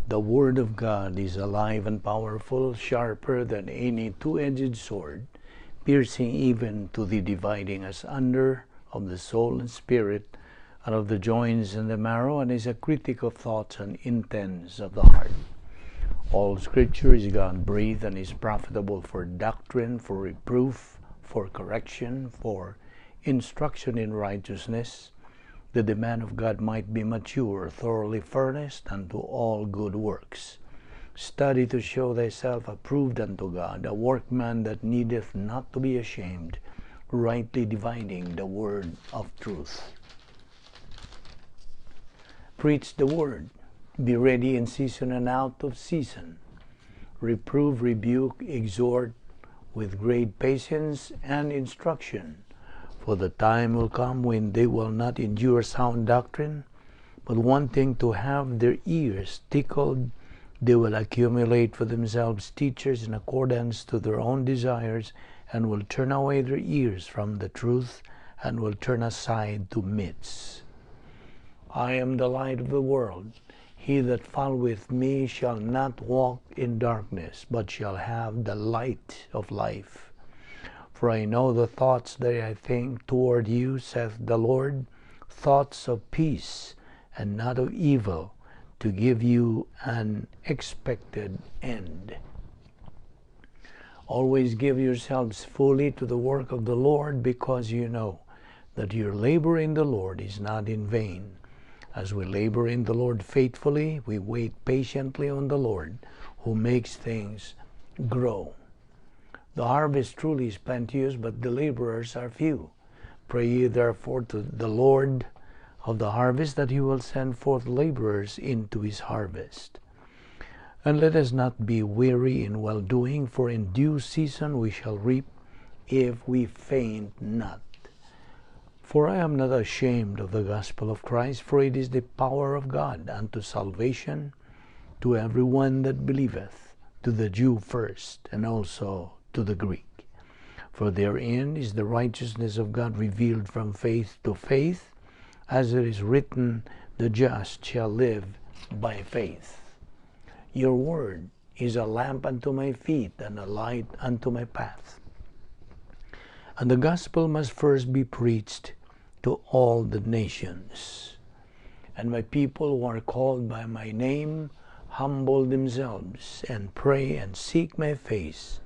The Word of God is alive and powerful, sharper than any two-edged sword, piercing even to the dividing asunder of the soul and spirit, and of the joints and the marrow, and is a critic of thoughts and intents of the heart. All Scripture is God-breathed and is profitable for doctrine, for reproof, for correction, for instruction in righteousness, that the man of God might be mature, thoroughly furnished unto all good works. Study to show thyself approved unto God, a workman that needeth not to be ashamed, rightly dividing the word of truth. Preach the word. Be ready in season and out of season. Reprove, rebuke, exhort with great patience and instruction. For the time will come when they will not endure sound doctrine, but wanting to have their ears tickled, they will accumulate for themselves teachers in accordance to their own desires, and will turn away their ears from the truth, and will turn aside to myths. I am the light of the world. He that followeth me shall not walk in darkness, but shall have the light of life. For I know the thoughts that I think toward you, saith the Lord, thoughts of peace and not of evil, to give you an expected end. Always give yourselves fully to the work of the Lord, because you know that your labor in the Lord is not in vain. As we labor in the Lord faithfully, we wait patiently on the Lord, who makes things grow. The harvest truly is plenteous, but the laborers are few. Pray ye therefore to the Lord of the harvest, that he will send forth laborers into his harvest. And let us not be weary in well-doing, for in due season we shall reap, if we faint not. For I am not ashamed of the gospel of Christ, for it is the power of God unto salvation to every one that believeth, to the Jew first, and also to the Greek. For therein is the righteousness of God revealed from faith to faith, as it is written, the just shall live by faith. Your word is a lamp unto my feet, and a light unto my path. And the gospel must first be preached to all the nations. And my people who are called by my name humble themselves, and pray, and seek my face,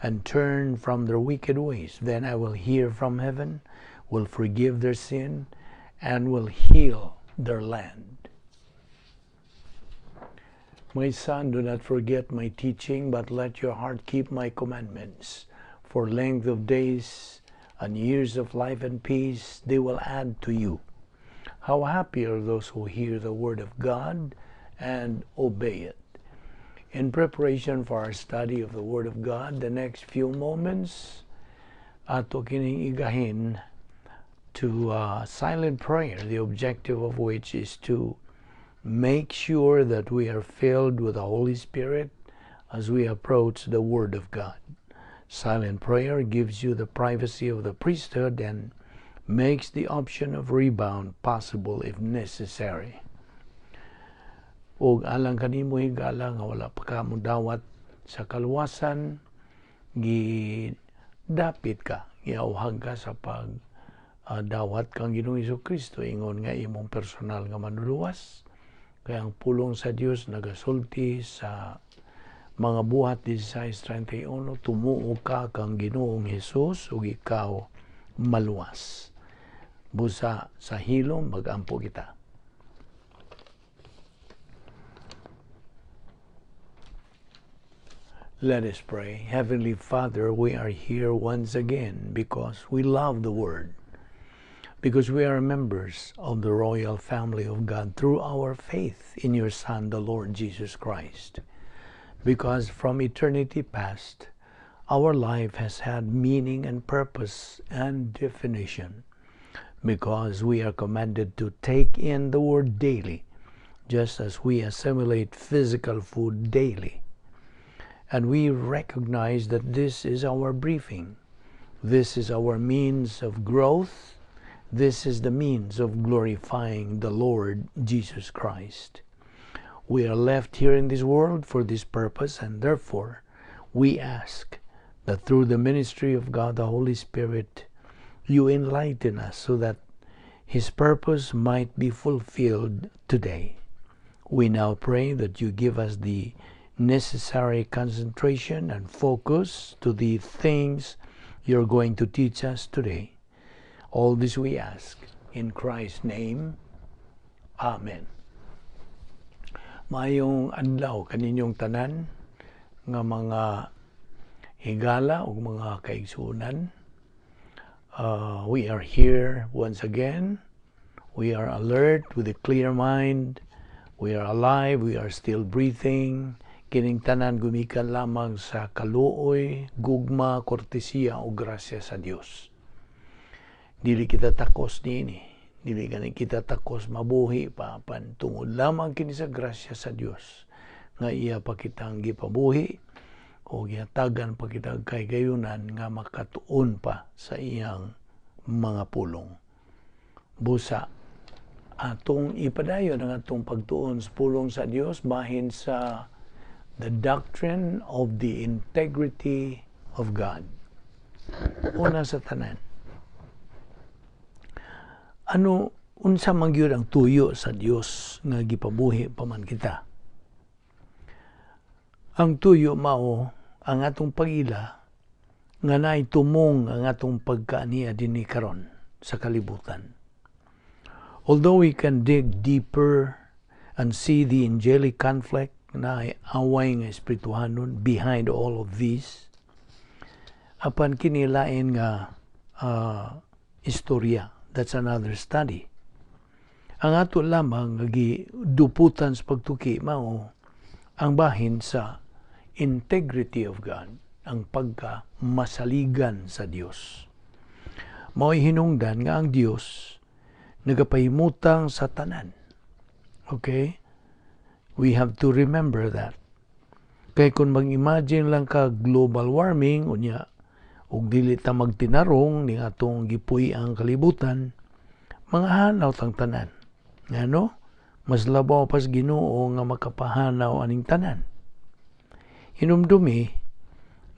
and turn from their wicked ways. Then I will hear from heaven, will forgive their sin, and will heal their land. My son, do not forget my teaching, but let your heart keep my commandments. For length of days and years of life and peace they will add to you. How happy are those who hear the word of God and obey it. In preparation for our study of the Word of God, the next few moments, ato kining igahin to silent prayer, the objective of which is to make sure that we are filled with the Holy Spirit as we approach the Word of God. Silent prayer gives you the privacy of the priesthood and makes the option of rebound possible if necessary. Og alang kanimo higala nga wala pa ka mo dawat sa kaluwasan, dapit ka, iauhag ka sa pag dawat kang Ginoong Jesucristo, ingon nga imong personal nga manluluwas. Kaya ang pulong sa Dios nagasulti sa mga buhat 16:31, tumuo ka kang Ginoong Jesus ug ikaw maluwas. Busa sa hilom magampo kita. Let us pray. Heavenly Father, we are here once again because we love the Word, because we are members of the royal family of God through our faith in your Son, the Lord Jesus Christ. Because from eternity past, our life has had meaning and purpose and definition. Because we are commanded to take in the Word daily, just as we assimilate physical food daily. And we recognize that this is our briefing. This is our means of growth. This is the means of glorifying the Lord Jesus Christ. We are left here in this world for this purpose, and therefore we ask that through the ministry of God the Holy Spirit, you enlighten us so that His purpose might be fulfilled today. We now pray that you give us the necessary concentration and focus to the things you're going to teach us today. All this we ask in Christ's name. Amen. Mayong adlaw kaninyong tanan nga mga higala o mga kaigsunan. We are here once again. We are alert with a clear mind. We are alive. We are still breathing. Kining tanan gumikan lamang sa kaluoy, gugma, kortesiya o grasya sa Dios. Dili kita takos niini. Dili kita takos mabuhi pa tungod lamang kini sa grasya sa Dios. Nga iya pa kitang gipabuhi o gihatagan pa kita kay gayunan nga makatuon pa sa iyang mga pulong. Busa atong ipadayon ang atong pagtuon sa pulong sa Dios bahin sa the doctrine of the integrity of God. Una sa tanan. Unsa man gyud ang tuyo sa Dios nga gipabuhi pa man kita? Ang tuyo mao ang atong pag-ila nga naitumong ang atong pagkaaniya dinhi karon sa kalibutan. Although we can dig deeper and see the angelic conflict na away nga espirituhanon behind all of this, apan kinilain nga istorya, that's another study. Ang ato lamang giduputan sa pagtuki mao ang bahin sa integrity of God, ang pagka-masaligan sa Dios. Mao'y hinungdan nga ang Dios nagapahimutang sa tanan. Okay? We have to remember that. Kaya kung mag-imagine lang ka global warming, unya, ug dili ta magtinarong ni atong gipuy ang kalibutan, mga hanaw tang tanan. Ngano? Mas labaw pas Ginoo nga makapahanaw aning tanan. Hinumdumi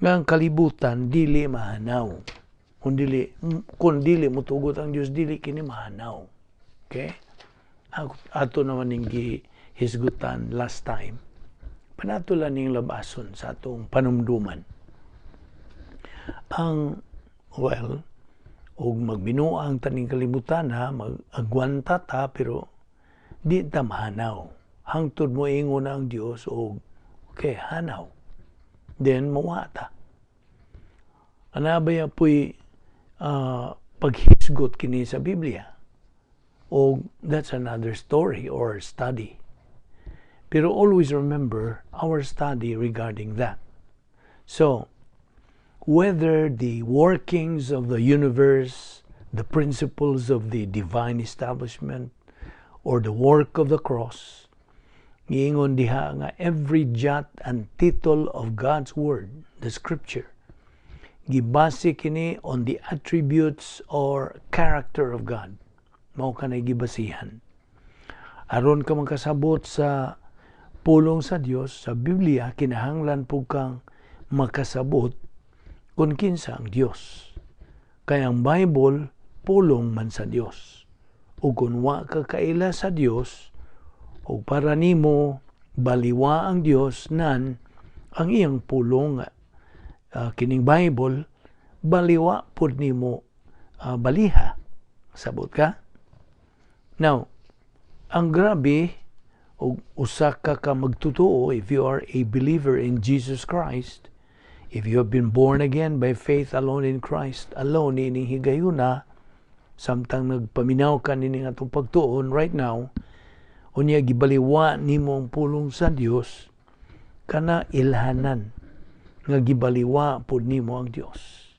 nga ang kalibutan dili mahanaw. Kung dili mutugot ang Dios, dili kini mahanaw. Okay? Ato naman ning hisgutan last time. Panato lang ning labason sa atong panumduman. Og magbinuang ang taning kalibutan ha, mag-agwanta ta, pero di ta mahanaw. Hangtod mo ingon ang Dios og okay, hanaw. Then mawata. Anabaya po'y paghisgot kini sa Biblia. O that's another story or study. Pero always remember our study regarding that. So, whether the workings of the universe, the principles of the divine establishment, or the work of the cross, giingon diha nga every jot and tittle of God's Word, the Scripture, gibase kini on the attributes or character of God. Mao kanay gibasihan. Aron ka magkasabot sa pulong sa Dios sa Biblia, kinahanglan pug kang makasabot kung kinsa ang Dios. Kaya ang Bible pulong man sa Dios. Ug kung wa ka kaila sa Dios, ug para nimo baliwa ang Dios nan ang iyang pulong kining Bible, baliwa pud nimo baliha. Sabot ka? Now, ang grabe, usa ka magtutuo, if you are a believer in Jesus Christ, if you have been born again by faith alone in Christ, alone ining higayuna, samtang nagpaminaw ka nining atong pagtuon right now, unya gibaliwa nimo ang pulong sa Dios, kana ilhanan nga gibaliwa pud nimo ang Dios.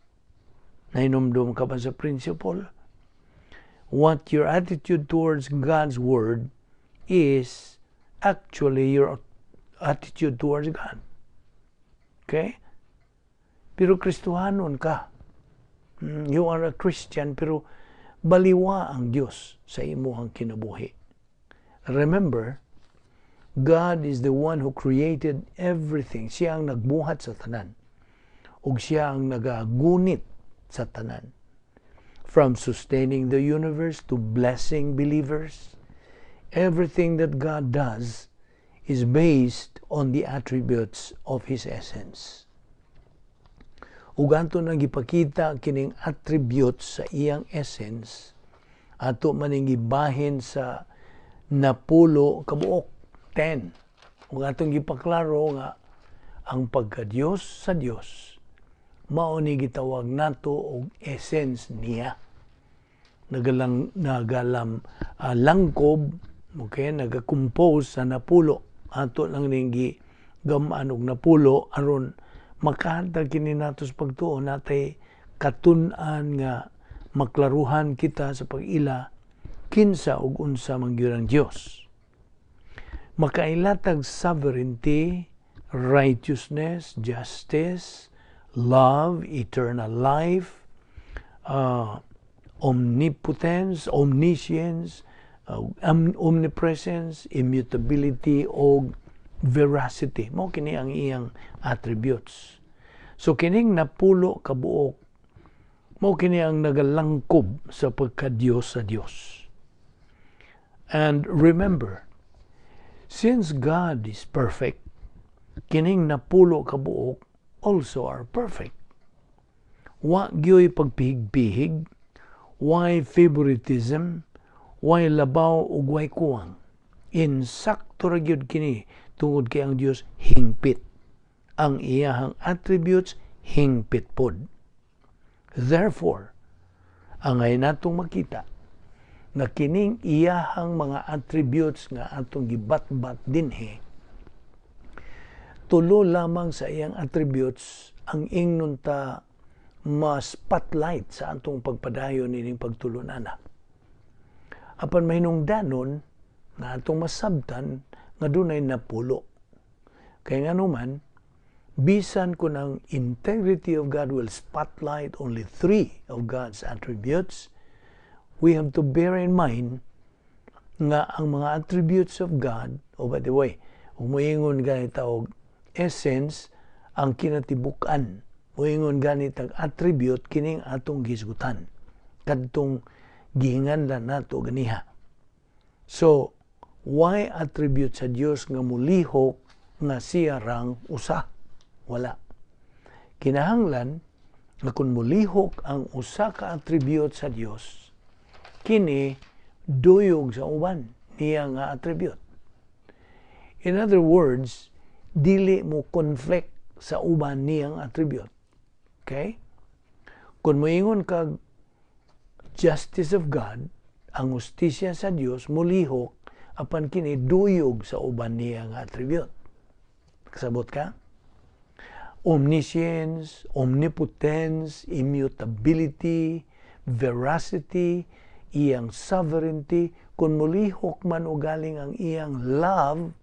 Nainumdum ka ba sa principle? What your attitude towards God's Word is actually your attitude towards God. Okay? Pero Kristohanon ka. You are a Christian, pero baliwa ang Dios sa imuhang kinabuhi. Remember, God is the one who created everything. Siya ang nagbuhat sa tanan. Ug siya ang nagagunit sa tanan. From sustaining the universe to blessing believers, everything that God does is based on the attributes of His essence. Ug anto nang gipakita kining attributes sa iyang essence, ato maning gibahin sa napulo kabuok 10. Ug atong gipaklaro nga ang pagka-Dios sa Dios mao ni gitawag nato og essence niya. Langkob, okay, nagakompose sa napulo. Ato lang ning gigamaan og napulo aron makahatag kini nato sa pagtuo natay katun-an nga maklaruhan kita sa pag-ila kinsa ug unsa man gyud ang Dios. Makailatag sovereignty, righteousness, justice, love, eternal life, omnipotence, omniscience, omnipresence, immutability, o veracity. Mao kini ang iyang attributes. So kining napulo kabuok, mao kini ang nagalangkob sa pagka-Dios sa Dios. And remember, since God is perfect, kining napulo kabuok also are perfect. Wa gyoy pagpihig-pihig, why favoritism, why labaw ug why kuwang. Insakto ra gyud kini tungod kay ang Dios hingpit. Ang iyahang attributes hingpit pod. Therefore, angay natong makita na kining iyahang mga attributes nga atong gibat-bat dinhi, tulo lamang sa iyang attributes ang ingnon ta ma-spotlight sa atong pagpadayon ining pagtulunana. Apan mahinungdanon nga atong masabtan nga dunay napulo. Kay nganuman, bisan kung ang integrity of God will spotlight only 3 of God's attributes, we have to bear in mind nga ang mga attributes of God, by the way, umuingon ganit og essence ang kinatibukan. Umuingon ganit ang attribute kining atong gisgutan. Kadtong gihinganlan nato ganiha. So, why attribute sa Dios nga mulihok nga siya rang usa? Wala. Kinahanglan nga kung mulihok ang usa ka attribute sa Dios, kini duyog sa uban niya nga attribute. In other words, dili mo conflict sa uban niyang attribute. Okay? Kung moingon kag justice of God, ang hustisya sa Dios mulihok apan kini duyog sa uban niya nga attribute. Kasabot ka? Omniscience, omnipotence, immutability, veracity, iyang sovereignty, kung mulihok man o galing ang iyang love,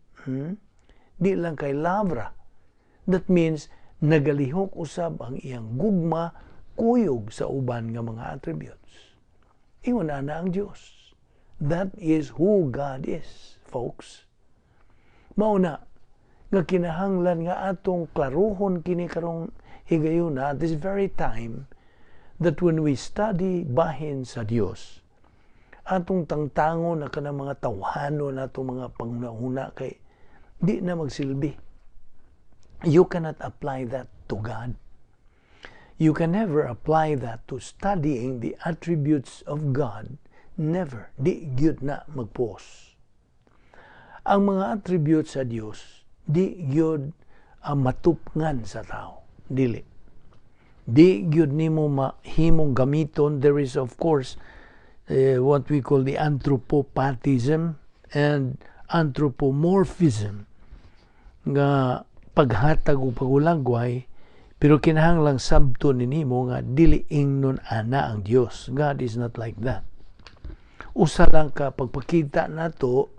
di lang kay labra. That means, nagalihok usab ang iyang gugma, kuyog sa uban nga mga attributes. Ingon na ang Diyos. That is who God is, folks. Mauna, nga kinahanglan nga atong klaruhon kini karong higayuna at this very time that when we study bahin sa Dios, atong tangtangon na kanang mga tawhanon atong mga pangunahuna kay di na magsilbi. You cannot apply that to God. You can never apply that to studying the attributes of God. Never. Di gyud na magpos. Ang mga attributes sa Dios di gyud matupngan sa tao. Dili. Di gyud nimo mahimong gamiton. There is of course what we call the anthropopathism and anthropomorphism nga paghatag o pagulagway, pero kinahanglang sabto nimo nga dili ingnon ana ang Dios. God is not like that. Usa lang ka pagpakita nato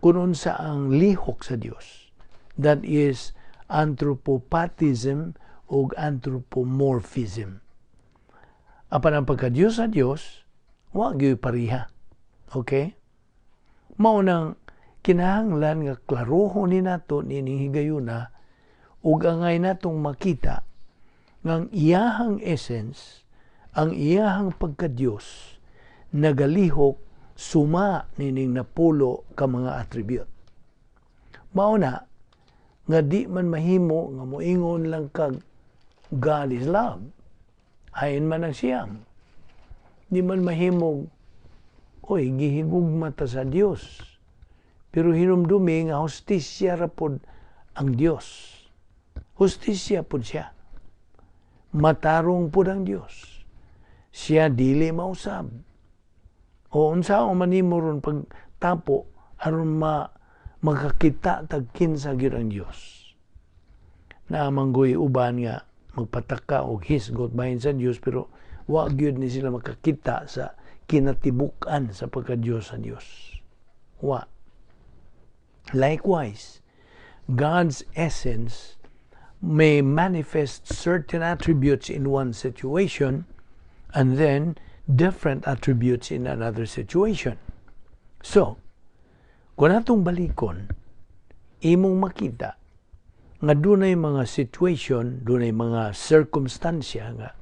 kung unsa ang lihok sa Dios. That is anthropopathism o anthropomorphism. Apan ang pagka-Diyos sa Diyos, wa gyud pareha. Okay? Mao nang kinahanglan nga klarohon ni nato nining higayuna ug angay natong makita nga ang iyahang essence, ang iyahang pagka-Dios nagalihok suma nining napulo ka mga attribute. Mao na nga di man mahimo nga moingon lang kag God is love. Ayon man ang siyam. Di man mahimo gihigugma ta sa Dios. Pero hinumdumi nga hustisya ra pod ang Dios. Hustisya pod siya. Matarong pod ang Dios. Siya dili mausab. O unsa man nimo ron pagtapo aron makakita tag kinsa gyud ang Dios. Na manggoy uban nga magpataka og hisgot bahin sa Dios pero wa gyud ni sila makakita sa kinatibuk-an sa pagka-Dios sa Dios. Wa. Likewise, God's essence may manifest certain attributes in one situation and then different attributes in another situation. So, kung atong balikon, imong makita nga dunay mga situation, dunay mga circumstansya nga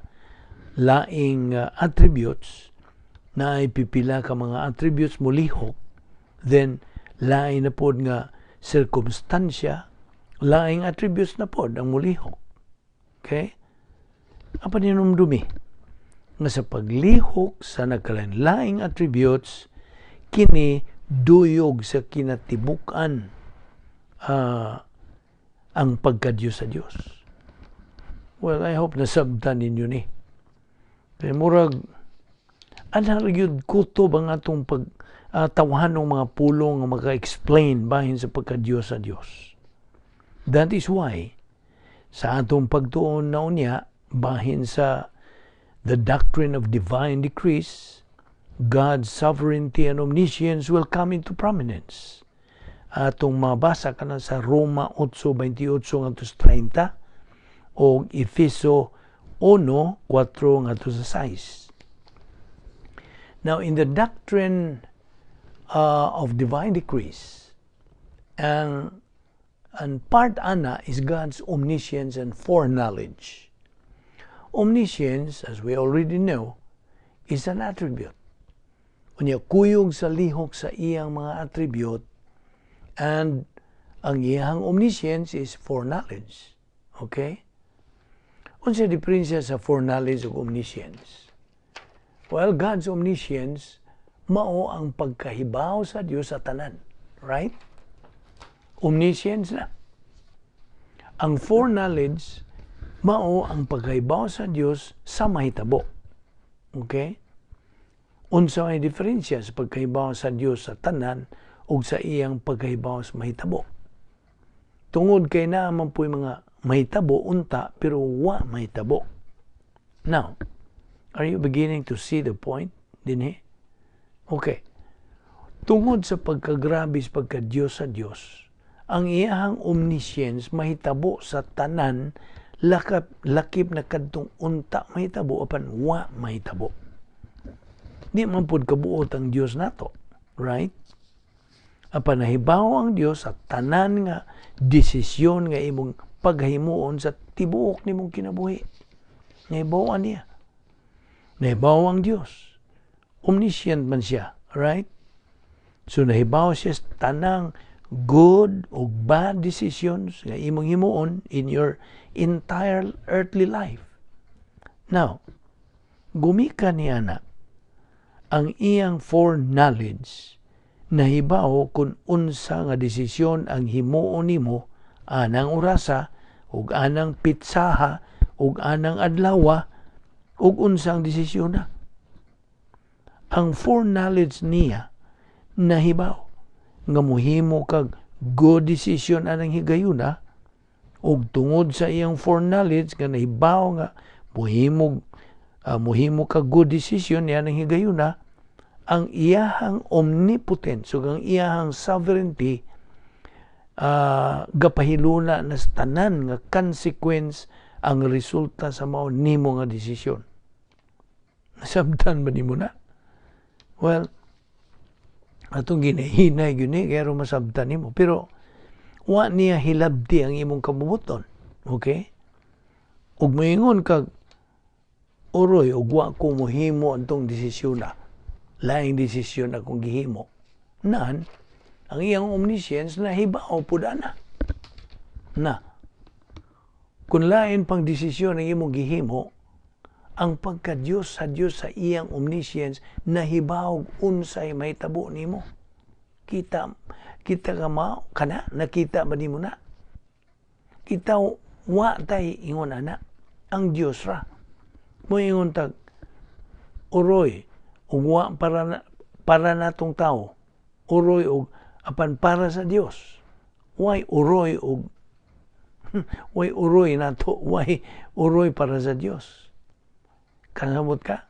laing attributes na ipipila ka mga attributes mulihok, then lain na pod nga circumstansya, laing attributes na pod ang mulihok. Okay? Apa ninumdumi? Nga sa paglihok sa nagkalain-laing attributes, kini duyog sa kinatibuk-an ang pagka-Diyos sa Diyos. Well, I hope nasabtan ninyo ni. Kaya murag, yun kutob ang atong pagtawahan ng mga pulong nga maka-explain bahin sa pagka-Diyos sa Diyos. That is why, sa atong pagtuon na unya, bahin sa the doctrine of divine decrees, God's sovereignty and omniscience will come into prominence. Atong mabasa ka na sa Roma 8:28-30 o Efeso 1:4-6. Now, in the doctrine of divine decrees, and part ana is God's omniscience and foreknowledge. Omniscience, as we already know, is an attribute. Unya kuyog sa lihok sa iyang mga attribute, and ang iyang omniscience is foreknowledge. Okay? Unsa diferensya sa foreknowledge ug omniscience? Well, God's omniscience mao ang pagkahibaw sa Dios sa tanan, right? Omniscience na. Ang foreknowledge mao ang pagkahibaw sa Dios sa mahitabo. Okay? Unsa may diferensya sa pagkahibaw sa Dios sa tanan ug sa iyang pagkahibaw sa mahitabo? Tungod kay naa man po'y mga mahitabo unta pero wa mahitabo. Now, are you beginning to see the point dinhi? Okay. Tungod sa pagkagrabe sa pagka-Diyos sa Diyos, ang iyahang omniscience mahitabo sa tanan lakip na kadtong unta mahitabo apan wa mahitabo. Di man pud kabuot ang Dios nato, right? Apan nahibaw ang Dios sa tanan nga desisyon nga imong paghimuon sa tibuok nimong kinabuhi. Nahibaw niya. Nahibaw ang Dios. Omniscient man siya, right? So nahibaw siya sa tanang good o bad decisions nga imong himuon in your entire earthly life. Now, gumikan niya na ang iyang foreknowledge nahibaw kung unsa nga desisyon ang himuon nimo anang orasa ug anang pitsaha ug anang adlawa ug unsang desisyon na. Ang foreknowledge niya nahibaw nga mohimo kag good decision anang higayuna ug tungod sa iyang foreknowledge nga nahibaw nga mohimo kag good decision niya anang higayuna, ang iyahang omnipotence ug ang iyahang sovereignty gapahiluna na sa tanan nga consequence ang resulta sa mao nimo nga desisyon. Nasabtan ba nimo na? Well, atong ginahinay gini kaya masabtan nimo, pero wa niya hilabti ang imong kabubuton. Okay? Ug moingon kag uroy ug wa ko mohimo antong desisyon na. Laing desisyon akong gihimo. Nan ang iyang omniscience na hibaw pud ana. Na kung lain pang desisyon ang imong gihimo, ang pagka-Diyos sa Diyos sa iyang omniscience nahibaw unsay mahitabo nimo. Kita ka mao kana nakita ba nimo na? Kita wa tay ingon ana ang Dios ra. Mo ingon tag uroy ug wa para natong tao. Uroy ug apan para sa Dios. Why uroy ug why uroy nato? Why uroy para sa Dios? Kanamot ka?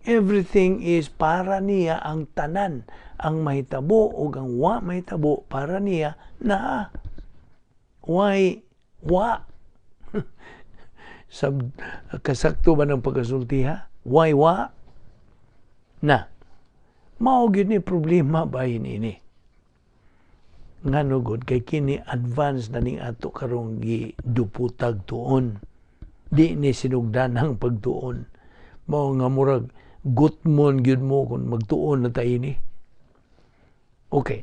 Everything is para niya ang tanan. Ang mahitabo o ang wa mahitabo para niya na. Why wa? Kasakto ba ng pagkasultiha? Why wa? Na. Mao gyud ni problema bahin ini. Ngano gud kay kini advance na ning ato karong giduputag tuon. Di ni sinugdanang pagtuon. Mao nga murag gutmon gyud mo kung magtuon na tayo ni. Okay.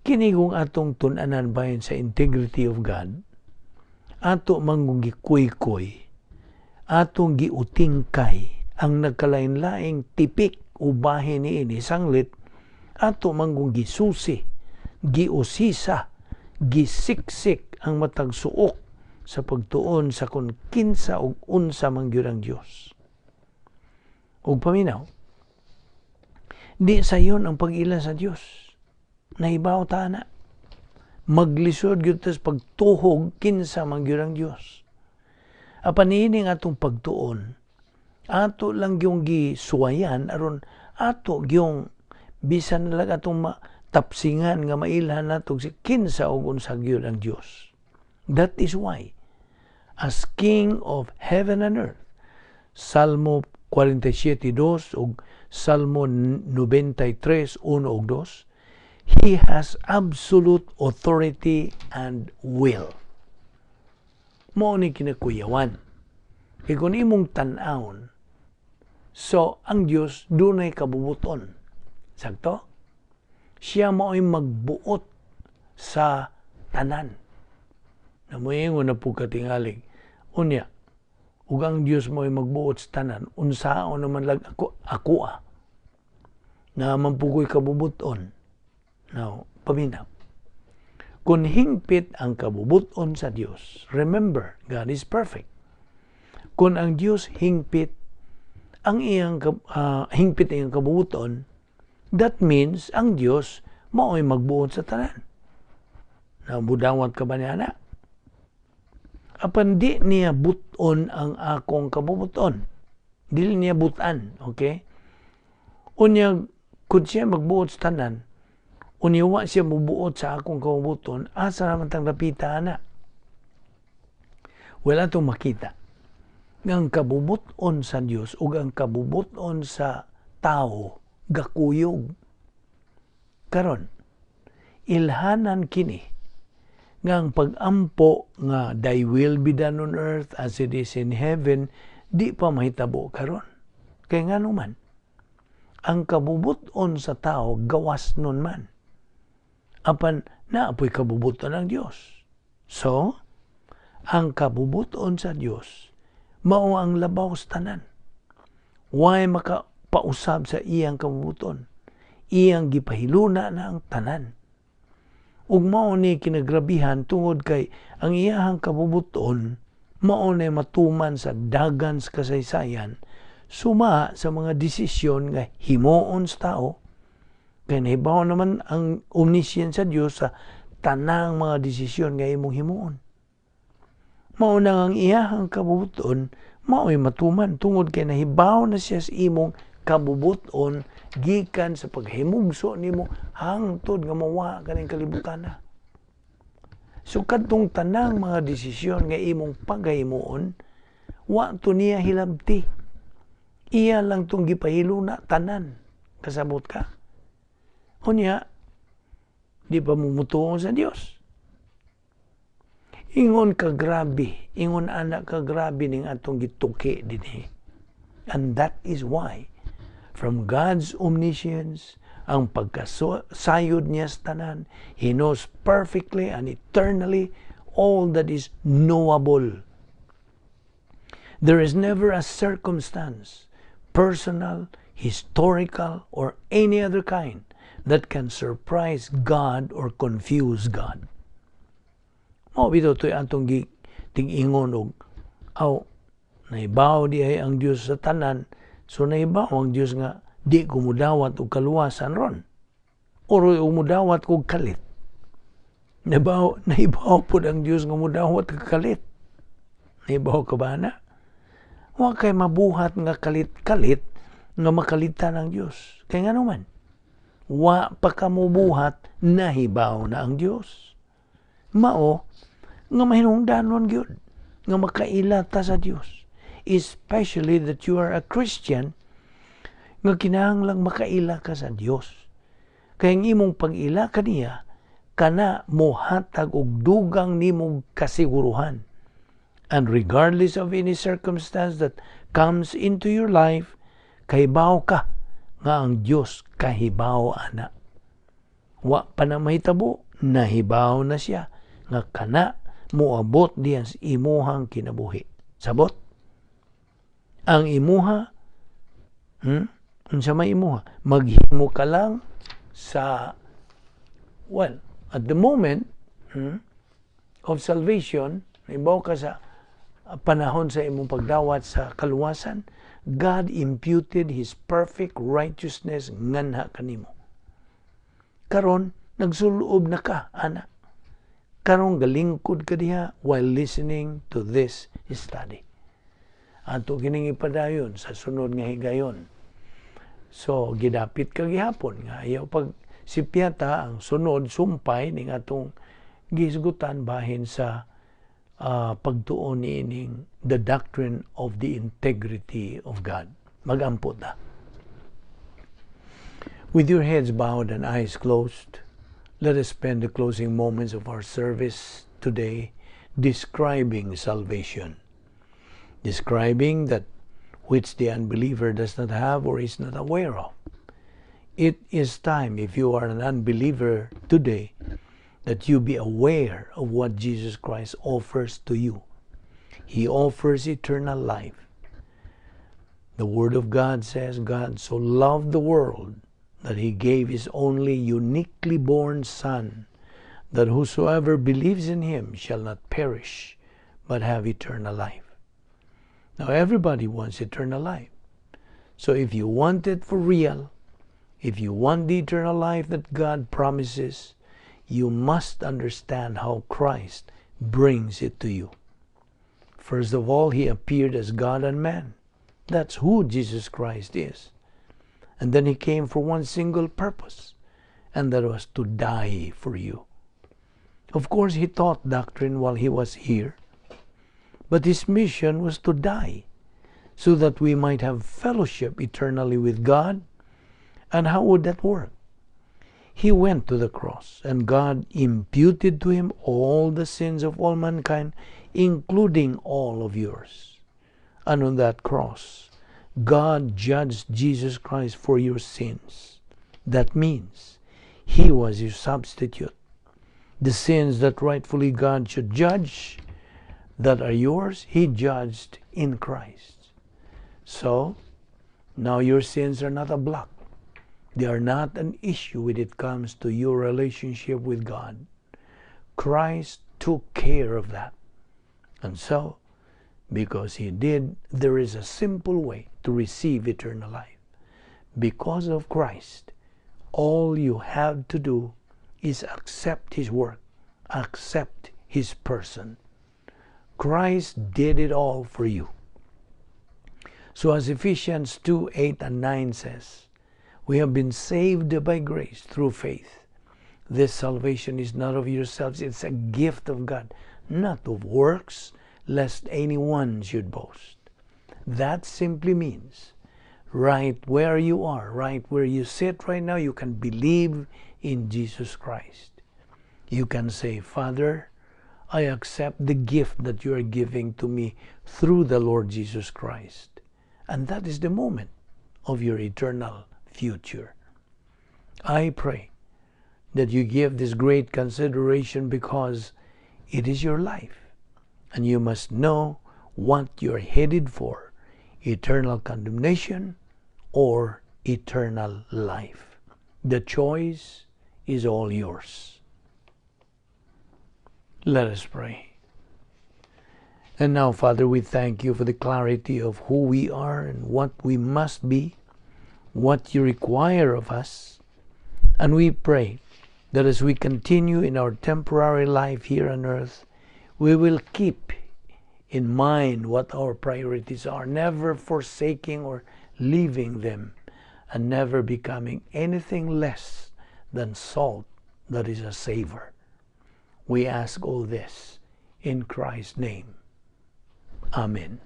Kini kung atong tun-anan bahin sa integrity of God, ato mangung gikuy-kuy, atong giutingkay ang nagkalain-laing tipik ubahin ni ini sanglit, ato mangung gisusi, giusisa, gisiksik ang matag suok sa pagtuon sa kung kinsa og unsa man gyud ang Dios. Ug paminaw, di sayon ang pag-ila sa Dios. Nahibaw ta na. Maglisod gyud tas pagtuhog kinsa man gyud ang Dios. Apan ini nga atong pagtuon, ato lang yung gisuwayan aron ato yung bisan lang atong matapsingan nga mailhan nato si kinsa og unsa gyud ang Dios. That is why as King of heaven and earth, Salmo 47:2 ug Salmo 93:1 ug 2, He has absolute authority and will. Mao ni kinakuyawan. Kaya kung imong tan-awon, so ang Diyos dunay kabubuton. Sakto? Siya mao'y magbuot sa tanan. Namuingon na po katingaling. Unya, ug ang Diyos mo'y magbuot sa tanan, unsao naman lang ako na mampugoy kabubuton. Now, paminaw. Kung hingpit ang kabubuton sa Diyos, remember, God is perfect. Kung ang Diyos hingpit ang iyang kabubuton, that means ang Diyos mao'y magbuot sa tanan. Nabudawat ka ba niya na? Apan di niya buton ang akong kabubuton. Dili niya butan, okay? Unya, kung siya magbuot sa tanan, uniwa siya mubuot sa akong kabubuton, asa naman tang napita na. Wala itong makita. Ang kabubuton sa Diyos o ang kabubuton sa tao, gakuyog. Karon, ilhanan kini nga ang pag-ampo nga thy will be done on earth as it is in heaven, di pa mahitabo karon. Kaya nga naman, ang kabubuton sa tao, gawas nun man. Apan naapoy kabubuton ng Diyos. So, ang kabubuton sa Diyos, mao ang labaw sa tanan. Way makapausab sa iyang kabubuton. Iyang gipahiluna na ang tanan. Ug mao ni kinagrabihan tungod kay ang iyahang kabubuton mao ni matuman sa dagan sa kasaysayan, suma sa mga desisyon nga himuon sa tao. Kaya nahibaw naman ang omniscience sa Diyos sa tanang mga desisyon nga imong himuon. Mao na ang iyahang kabubuton, mao'y matuman tungod kay nahibaw na siya sa imong kabubuton gikan sa paghimugso nimo hangtod nga mawa kaning kalibutan na. So kadtong tanang mga desisyon nga imong paghimuon, wa to niya hilabti. Iya lang tong gipahiluna tanan. Kasabot ka? Unya, di pa mumutuo sa Dios. Ingon ka grabe, ingon anak ka grabe ning atong gituki dinhi. And that is why, from God's omniscience, ang pagkasayod niya sa tanan, He knows perfectly and eternally all that is knowable. There is never a circumstance, personal, historical, or any other kind, that can surprise God or confuse God. Mao bitaw to'y atong tig-ingon og naibaw di ay ang Dios sa tanan, so naibaw ang Dios nga di kumudawat og kaluwasan ron. O umudawat og kalit. Naibaw pud ang Dios nga mudawat og kalit. Naibaw ka ba na? Wa kay mabuhat nga kalit-kalit nga makalitan ang Dios. Kay nga naman, wa pa ka mubuhat, nahibaw na ang Dios. Mao nga mahinungdanon gyud nga makailata sa Dios, especially that you are a Christian, nga kinahanglang makaila ka sa Dios. Kaya ang imong pag-ila kaniya, kana mohatag og dugang nimong kasiguruhan. And regardless of any circumstance that comes into your life, kahibaw ka nga ang Dios kahibaw ana. Wa pa na mahitabo, nahibaw na siya nga kana moabot diyan sa imuhang kinabuhi. Sabot? Ang imuha, unsa may imuha? Maghimo ka lang sa, well, at the moment of salvation, ibaw ka sa panahon sa imong pagdawat sa kaluwasan, God imputed His perfect righteousness nganha kanimo. Karon, nagsuloob na ka, anak. Karong galingkod ka diha while listening to this study. Ato kining ipadayon sa sunod nga higayon. So, gidapit ka gihapon nga ayaw pag sipyata ang sunod sumpay ning atong gisgutan bahin sa pagtuon niining the doctrine of the integrity of God. Magampot na. With your heads bowed and eyes closed, let us spend the closing moments of our service today describing salvation. Describing that which the unbeliever does not have or is not aware of. It is time, if you are an unbeliever today, that you be aware of what Jesus Christ offers to you. He offers eternal life. The Word of God says, God so loved the world that He gave His only uniquely born Son, that whosoever believes in Him shall not perish, but have eternal life. Now everybody wants eternal life. So if you want it for real, if you want the eternal life that God promises, you must understand how Christ brings it to you. First of all, He appeared as God and man. That's who Jesus Christ is. And then He came for one single purpose, and that was to die for you. Of course, He taught doctrine while He was here, but His mission was to die, so that we might have fellowship eternally with God. And how would that work? He went to the cross, and God imputed to Him all the sins of all mankind, including all of yours. And on that cross, God judged Jesus Christ for your sins. That means He was your substitute. The sins that rightfully God should judge, that are yours, He judged in Christ. So, now your sins are not a block. They are not an issue when it comes to your relationship with God. Christ took care of that. And so, because He did, there is a simple way to receive eternal life. Because of Christ, all you have to do is accept His work, accept His person. Christ did it all for you. So as Ephesians 2, 8 and 9 says, we have been saved by grace through faith. This salvation is not of yourselves, it's a gift of God, not of works, lest anyone should boast. That simply means right where you are, right where you sit right now, you can believe in Jesus Christ. You can say, Father, I accept the gift that you are giving to me through the Lord Jesus Christ. And that is the moment of your eternal future. I pray that you give this great consideration because it is your life. And you must know what you're headed for, eternal condemnation or eternal life. The choice is all yours. Let us pray. And now, Father, we thank you for the clarity of who we are and what we must be, what you require of us. And we pray that as we continue in our temporary life here on earth, we will keep in mind what our priorities are, never forsaking or leaving them, and never becoming anything less than salt that is a savor. We ask all this in Christ's name. Amen.